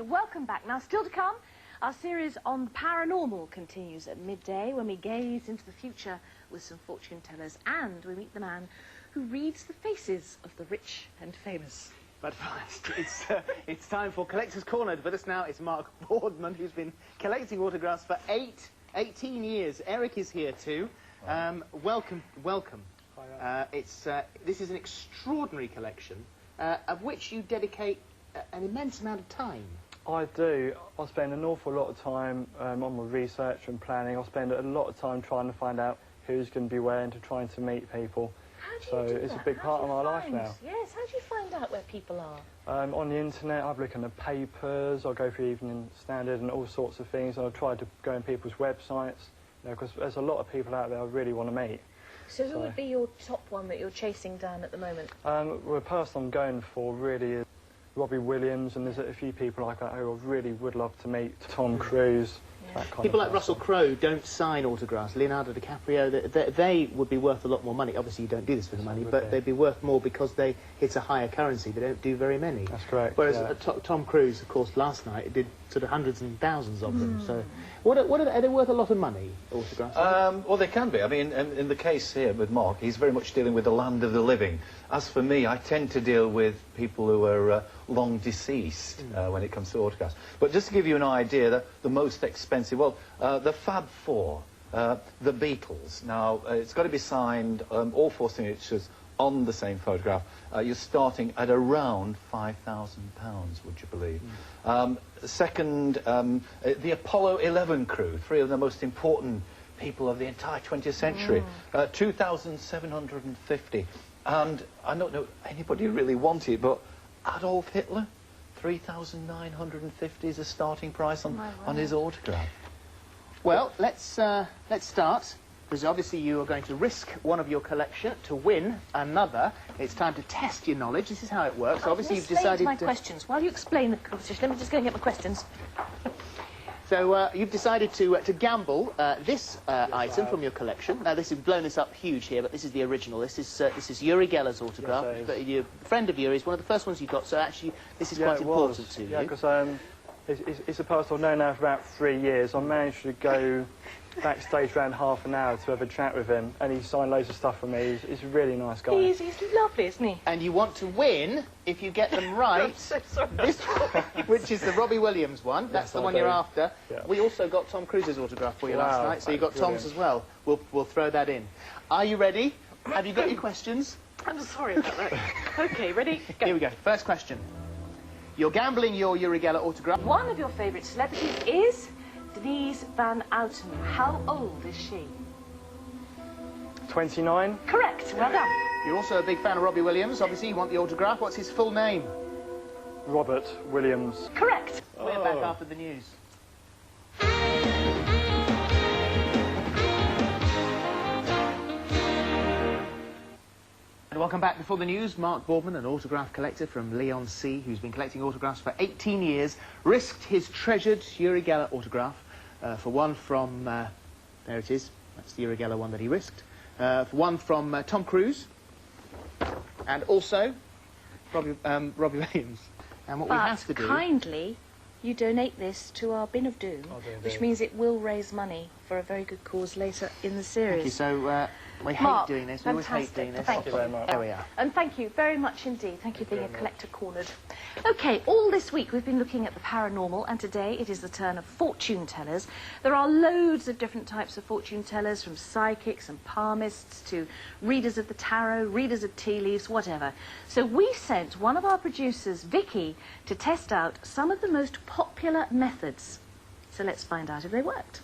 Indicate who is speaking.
Speaker 1: welcome back. Now, still to come, our series on the paranormal continues at midday when we gaze into the future with some fortune tellers and we meet the man who reads the faces of the rich and famous.
Speaker 2: But first, it's time for Collector's Corner. With us now is Mark Boardman, who's been collecting autographs for 18 years. Eric is here too. Welcome. This is an extraordinary collection, of which you dedicate an immense amount of time.
Speaker 3: I do. I spend an awful lot of time on my research and planning. I spend a lot of time trying to find out who's going to be where and to trying to meet people. So it's a big part of my life now.
Speaker 1: Yes, how do you find out where people are?
Speaker 3: On the internet, I've looked in the papers, I'll go through Evening Standard and all sorts of things. I'll try to go on people's websites, because there's a lot of people out there I really want to meet.
Speaker 1: So who would be your top one that you're chasing down at the moment?
Speaker 3: Well, the person I'm going for really is Robbie Williams, and there's a few people like that who I really would love to meet. Tom Cruise.
Speaker 2: People like Russell Crowe don't sign autographs. Leonardo DiCaprio, they would be worth a lot more money. Obviously, you don't do this for the money, but they'd be worth more because it's a higher currency. They don't do very many.
Speaker 3: That's correct.
Speaker 2: Whereas Tom Cruise, of course, last night did sort of hundreds and thousands of them. So, are they worth a lot of money, autographs?
Speaker 4: Well, they can be. I mean, in the case here with Mark, he's very much dealing with the land of the living. As for me, I tend to deal with people who are long deceased when it comes to autographs. But just to give you an idea, the most expensive, well, the Fab Four, the Beatles. Now, it's got to be signed, all four signatures on the same photograph. You're starting at around £5,000, would you believe? Second, the Apollo 11 crew, three of the most important people of the entire 20th century, 2,750. And I don't know anybody really want it, but Adolf Hitler, 3,950 is the starting price on his autograph.
Speaker 2: Well, let's start, because obviously you are going to risk one of your collection to win another. It's time to test your knowledge. This is how it works. Obviously, you've decided
Speaker 1: my questions. While you explain the competition, let me just go and get my questions.
Speaker 2: So you've decided to gamble this item from your collection. Now, you've blown this up huge here, but this is the original. This is Uri Geller's autograph. Yes, a friend of Uri's, one of the first ones you got. So actually, this is quite important to you.
Speaker 3: Yeah, because it's a person I've known now for about 3 years. I managed to go backstage around half an hour to have a chat with him, and he signed loads of stuff for me. He's a really nice guy.
Speaker 1: He's lovely, isn't he?
Speaker 2: And you want to win if you get them right.
Speaker 1: I'm so sorry.
Speaker 2: This one, which is the Robbie Williams one. That's the one you're after. Yeah. We also got Tom Cruise's autograph for you last night, so you got Tom's as well. We'll throw that in. Are you ready? Have you got your questions?
Speaker 1: I'm sorry about that. OK, ready? Go.
Speaker 2: Here we go. First question. You're gambling your Uri Geller autograph.
Speaker 1: One of your favourite celebrities is Denise Van Outen. How old is she?
Speaker 3: 29.
Speaker 1: Correct. Well done.
Speaker 2: You're also a big fan of Robbie Williams. Obviously, you want the autograph. What's his full name?
Speaker 3: Robert Williams.
Speaker 1: Correct.
Speaker 2: We're back after the news. And welcome back. Before the news, Mark Boardman, an autograph collector from Leon C, who's been collecting autographs for 18 years, risked his treasured Uri Geller autograph for one from, there it is, that's the Uri Geller one that he risked, for one from Tom Cruise, and also Robbie Williams. And what we have to do...
Speaker 1: kindly, you donate this to our Bin of Doom, which means it will raise money for a very good cause later in the series.
Speaker 2: Thank you. So, we hate doing this. We always hate doing this.
Speaker 1: Thank you
Speaker 3: very much.
Speaker 2: There we are.
Speaker 1: And thank you very much indeed. Thank you for being a collector cornered. OK, all this week we've been looking at the paranormal, and today it is the turn of fortune tellers. There are loads of different types of fortune tellers, from psychics and palmists to readers of the tarot, readers of tea leaves, whatever. So we sent one of our producers, Vicky, to test out some of the most popular methods. So let's find out if they worked.